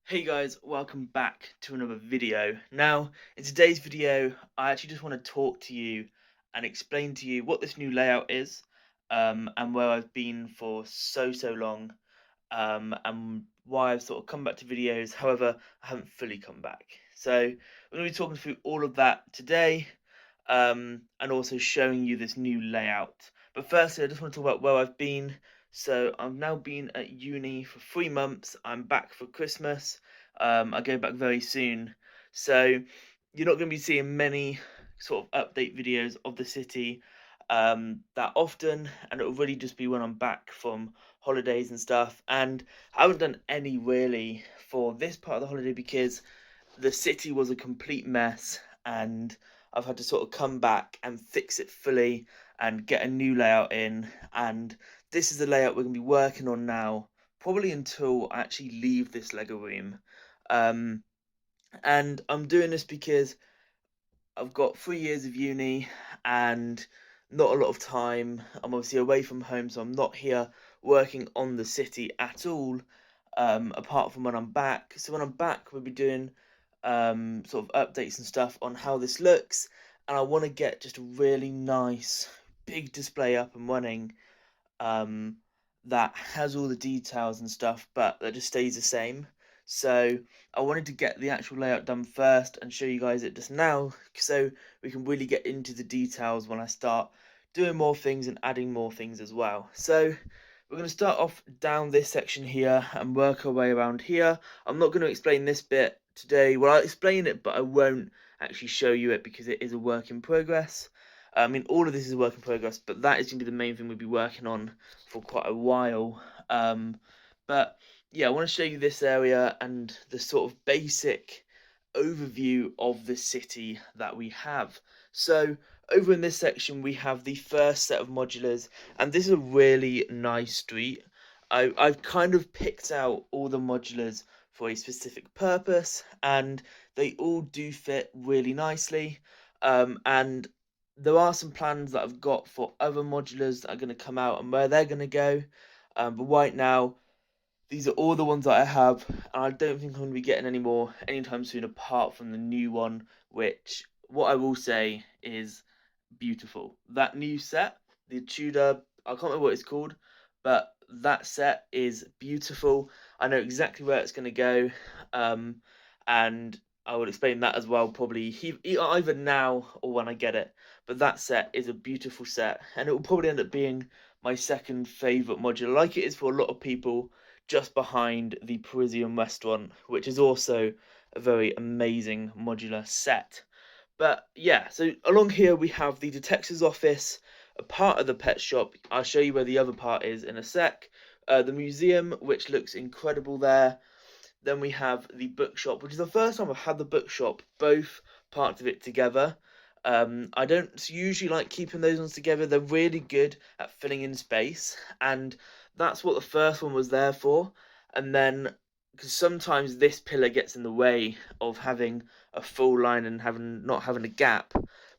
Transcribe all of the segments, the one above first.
Hey guys, welcome back to another video. Now, in today's video, I actually just want to talk to you and explain to you what this new layout is, and where I've been for so long, and why I've sort of come back to videos. However, I haven't fully come back. So, we're going to be talking through all of that today, and also showing you this new layout. But firstly, I just want to talk about where I've been. So I've now been at uni for 3 months. I'm back for Christmas. I go back very soon. So you're not going to be seeing many sort of update videos of the city that often, and it'll really just be when I'm back from holidays and stuff. And I haven't done any really for this part of the holiday because the city was a complete mess, and I've had to sort of come back and fix it fully and get a new layout in. And this is the layout we're going to be working on now, probably until I actually leave this Lego room. Um, and I'm doing this because I've got 3 years of uni and not a lot of time. I'm obviously away from home, so I'm not here working on the city at all, apart from when I'm back. So when I'm back, we'll be doing sort of updates and stuff on how this looks. And I want to get just a really nice big display up and running, um, that has all the details and stuff, but that just stays the same. So I wanted to get the actual layout done first and show you guys it just now, so we can really get into the details when I start doing more things and adding more things as well. So we're going to start off down this section here and work our way around here. I'm not going to explain this bit today. Well, I'll explain it, but I won't actually show you it because it is a work in progress. I mean, all of this is a work in progress, but that is going to be the main thing we'll be working on for quite a while. But yeah, I want to show you this area and the sort of basic overview of the city that we have. So over in this section, we have the first set of modulars, and this is a really nice street. I've kind of picked out all the modulars for a specific purpose, and they all do fit really nicely. And there are some plans that I've got for other modulars that are going to come out and where they're going to go. But right now, these are all the ones that I have, and I don't think I'm going to be getting any more anytime soon, apart from the new one, which, what I will say, is beautiful. That new set, the Tudor, I can't remember what it's called, but that set is beautiful. I know exactly where it's going to go, and I will explain that as well, probably either now or when I get it. But that set is a beautiful set, and it will probably end up being my second favourite modular, like it is for a lot of people, just behind the Parisian restaurant, which is also a very amazing modular set. But yeah, so along here we have the detective's office, a part of the pet shop. I'll show you where the other part is in a sec. The museum, which looks incredible there. Then we have the bookshop, which is the first time I've had the bookshop, both parts of it together. I don't usually like keeping those ones together. They're really good at filling in space, and that's what the first one was there for. And then, because sometimes this pillar gets in the way of having a full line and not having a gap,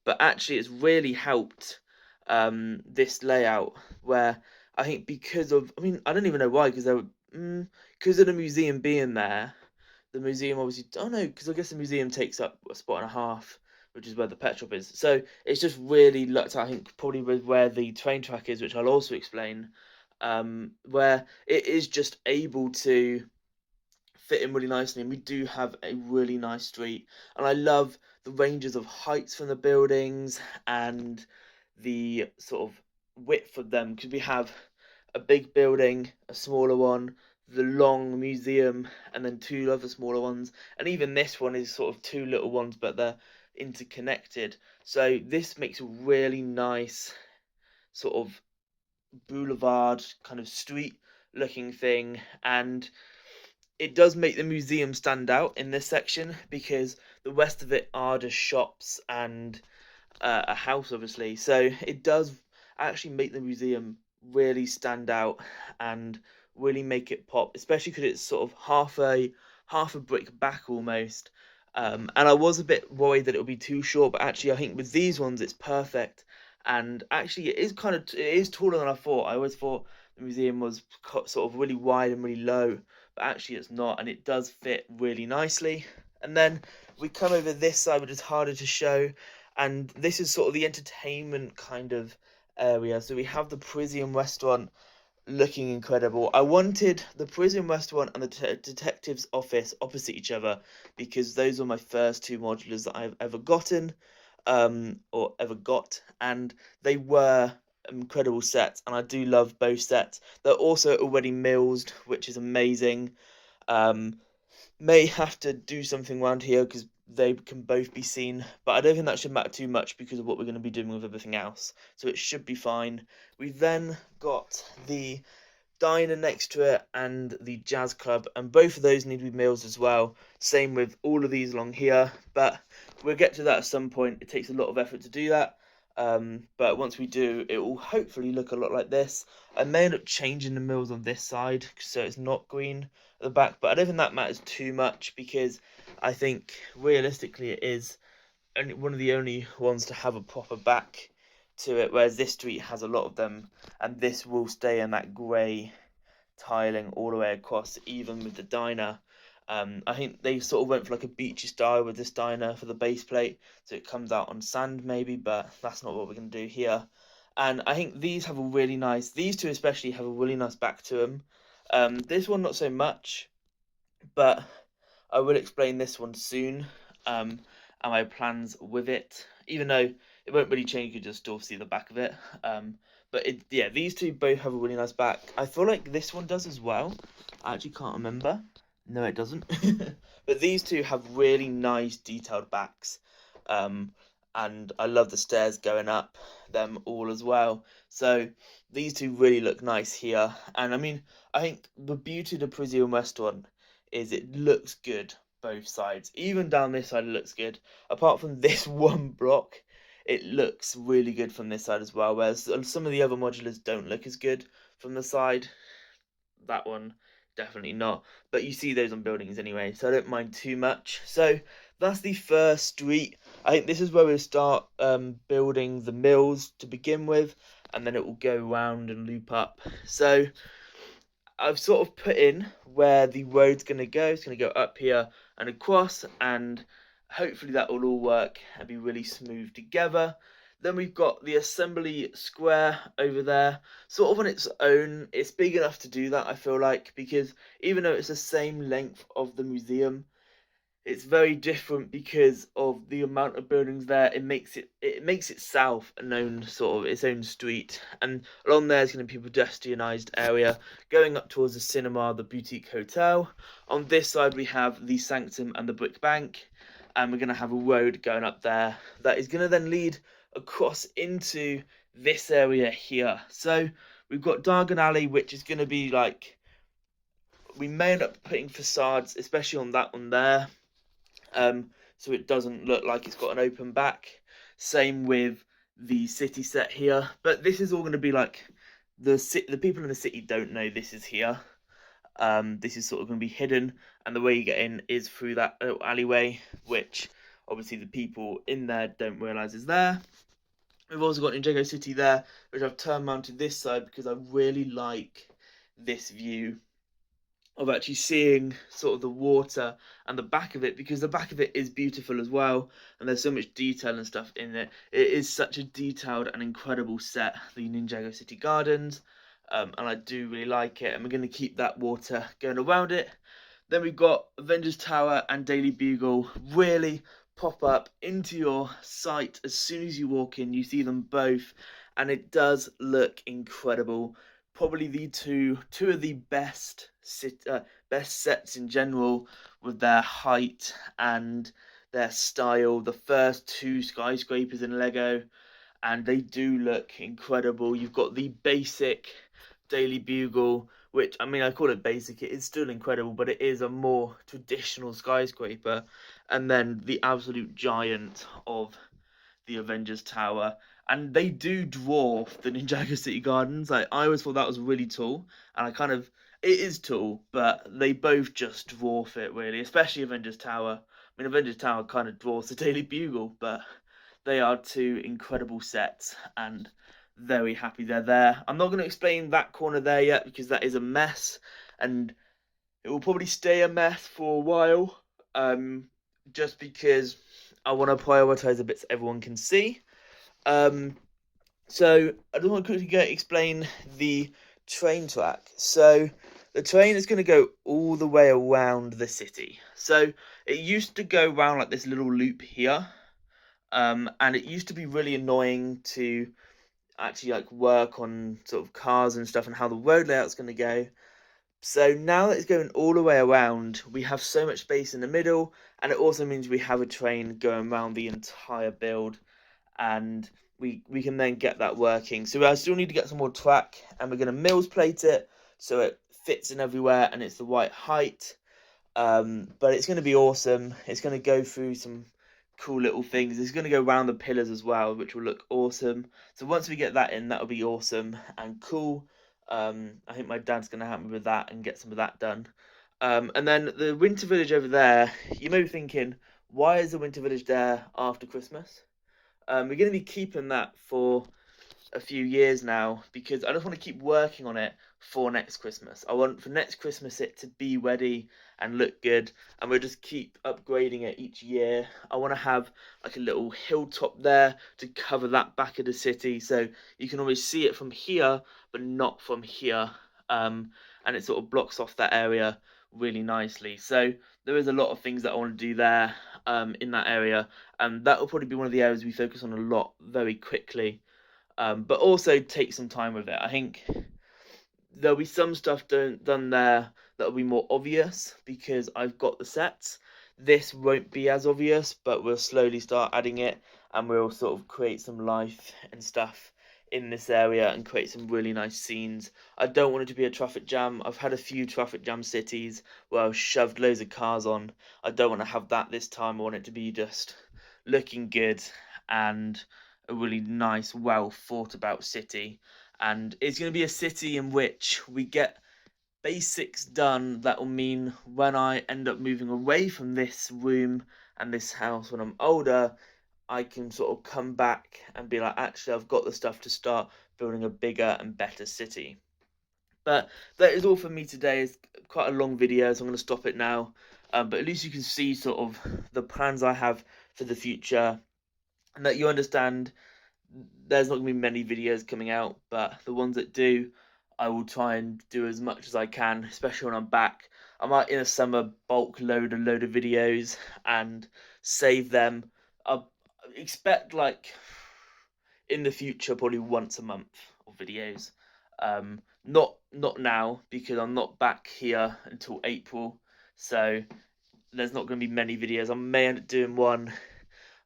but actually it's really helped this layout, where I think because of, I mean, I don't even know why, because there were because of the museum being there. The museum obviously, oh no, because I guess the museum takes up a spot and a half, which is where the pet shop is. So it's just really looked at, I think, probably with where the train track is, which I'll also explain, where it is just able to fit in really nicely. And we do have a really nice street, and I love the ranges of heights from the buildings and the sort of width of them, because we have a big building, a smaller one, the long museum, and then two other smaller ones. And even this one is sort of two little ones, but they're interconnected. So this makes a really nice sort of boulevard kind of street looking thing. And it does make the museum stand out in this section, because the rest of it are just shops and a house, obviously. So it does actually make the museum really stand out and really make it pop, especially because it's sort of half a brick back almost. And I was a bit worried that it would be too short, but actually I think with these ones it's perfect. And actually it is taller than I thought. I always thought the museum was sort of really wide and really low, but actually it's not, and it does fit really nicely. And then we come over this side, which is harder to show, and this is sort of the entertainment kind of area. So we have the Parisian restaurant looking incredible. I wanted the Parisian restaurant and the detective's office opposite each other because those were my first two modulars that I've ever gotten, or ever got, and they were incredible sets, and I do love both sets. They're also already milled, which is amazing. Um, may have to do something around here because they can both be seen, but I don't think that should matter too much because of what we're going to be doing with everything else. So it should be fine. We've then got the diner next to it and the jazz club, and both of those need to be meals as well. Same with all of these along here, but we'll get to that at some point. It takes a lot of effort to do that, but once we do, it will hopefully look a lot like this. I may end up changing the mills on this side so it's not green at the back, but I don't think that matters too much because I think realistically it is only one of the only ones to have a proper back to it, whereas this street has a lot of them, and this will stay in that grey tiling all the way across, even with the diner. I think they sort of went for like a beachy style with this diner for the base plate, so it comes out on sand maybe, but that's not what we're going to do here. And I think these have a really nice, these two especially have a really nice back to them. This one not so much, but I will explain this one soon, and my plans with it, even though it won't really change, you can just still see the back of it. But yeah, these two both have a really nice back. I feel like this one does as well. I actually can't remember. No, it doesn't. But these two have really nice detailed backs. And I love the stairs going up them all as well. So these two really look nice here. And I mean, I think the beauty of the Parisian restaurant is it looks good both sides. Even down this side it looks good. Apart from this one block, it looks really good from this side as well, whereas some of the other modulars don't look as good from the side. That one definitely not, but you see those on buildings anyway, so I don't mind too much. So that's the first street. I think this is where we'll start building the mills to begin with, and then it will go round and loop up. So I've sort of put in where the road's going to go. It's going to go up here and across, and hopefully that will all work and be really smooth together. Then we've got the assembly square over there, sort of on its own. It's big enough to do that, I feel like, because even though it's the same length of the museum, it's very different because of the amount of buildings there. It makes itself a known sort of its own street, and along there is going to be a pedestrianised area going up towards the cinema, the boutique hotel. On this side we have the sanctum and the brick bank, and we're going to have a road going up there that is going to then lead across into this area here. So we've got Diagon Alley, which is going to be like, we may end up putting facades, especially on that one there, so it doesn't look like it's got an open back. Same with the city set here, but this is all going to be like the people in the city don't know this is here. This is sort of going to be hidden, and the way you get in is through that little alleyway, which obviously the people in there don't realise is there. We've also got Ninjago City there, which I've turned around to this side because I really like this view of actually seeing sort of the water and the back of it, because the back of it is beautiful as well, and there's so much detail and stuff in it. It is such a detailed and incredible set, the Ninjago City Gardens, and I do really like it, and we're going to keep that water going around it. Then we've got Avengers Tower and Daily Bugle really pop up into your sight as soon as you walk in. You see them both, and it does look incredible. Probably the two of the best sets in general, with their height and their style. The first two skyscrapers in Lego, and they do look incredible. You've got the basic Daily Bugle, which, I mean, I call it basic, it is still incredible, but it is a more traditional skyscraper, and then the absolute giant of the Avengers Tower. And they do dwarf the Ninjago City Gardens. Like, I always thought that was really tall, and it is tall, but they both just dwarf it, really, especially Avengers Tower. I mean, Avengers Tower kind of dwarfs the Daily Bugle, but they are two incredible sets, and very happy they're there. I'm not going to explain that corner there yet because that is a mess, and It will probably stay a mess for a while, just because I want to prioritize the bits everyone can see. So I just want to quickly explain the train track. So the train is going to go all the way around the city. So it used to go around like this little loop here, and it used to be really annoying to actually like work on sort of cars and stuff and how the road layout's going to go. So now that it's going all the way around, we have so much space in the middle, and it also means we have a train going around the entire build, and we can then get that working. So I still need to get some more track, and we're going to mills plate it so it fits in everywhere and it's the right height. But it's going to be awesome. It's going to go through some cool little things. It's going to go around the pillars as well, which will look awesome. So once we get that in, that'll be awesome and cool. I think my dad's going to help me with that and get some of that done. And then the winter village over there, you may be thinking, why is the winter village there after Christmas? We're going to be keeping that for a few years now because I just want to keep working on it for next Christmas. I want for next Christmas it to be ready and look good, and we'll just keep upgrading it each year. I want to have like a little hilltop there to cover that back of the city, so you can always see it from here, but not from here. And it sort of blocks off that area really nicely. So there is a lot of things that I want to do there, in that area, and that will probably be one of the areas we focus on a lot very quickly. But also take some time with it. I think there'll be some stuff done there that'll be more obvious because I've got the sets. This won't be as obvious, but we'll slowly start adding it, and we'll sort of create some life and stuff in this area and create some really nice scenes. I don't want it to be a traffic jam. I've had a few traffic jam cities where I've shoved loads of cars on. I don't want to have that this time. I want it to be just looking good and a really nice, well thought about city. And it's going to be a city in which we get basics done that will mean when I end up moving away from this room and this house when I'm older, I can sort of come back and be like, actually, I've got the stuff to start building a bigger and better city. But that is all for me today. It's quite a long video, so I'm going to stop it now. But at least you can see sort of the plans I have for the future, and that you understand there's not going to be many videos coming out, but the ones that do, I will try and do as much as I can, especially when I'm back. I might in a summer bulk load a load of videos and save them. I'll expect like in the future probably once a month of videos. Not now because I'm not back here until April, so there's not going to be many videos. I may end up doing one.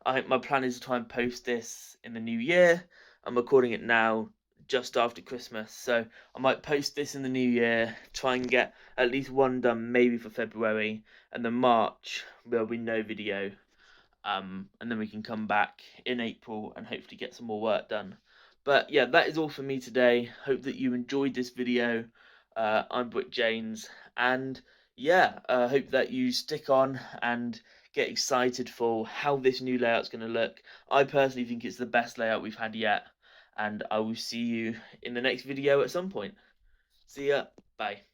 I think my plan is to try and post this in the new year. I'm recording it now just after Christmas, so I might post this in the new year, try and get at least one done maybe for February, and then March there'll be no video. And then we can come back in April and hopefully get some more work done. But yeah, that is all for me today. Hope that you enjoyed this video. I'm Brick James, and yeah, hope that you stick on and get excited for how this new layout's going to look. I personally think it's the best layout we've had yet, and I will see you in the next video at some point. See ya. Bye.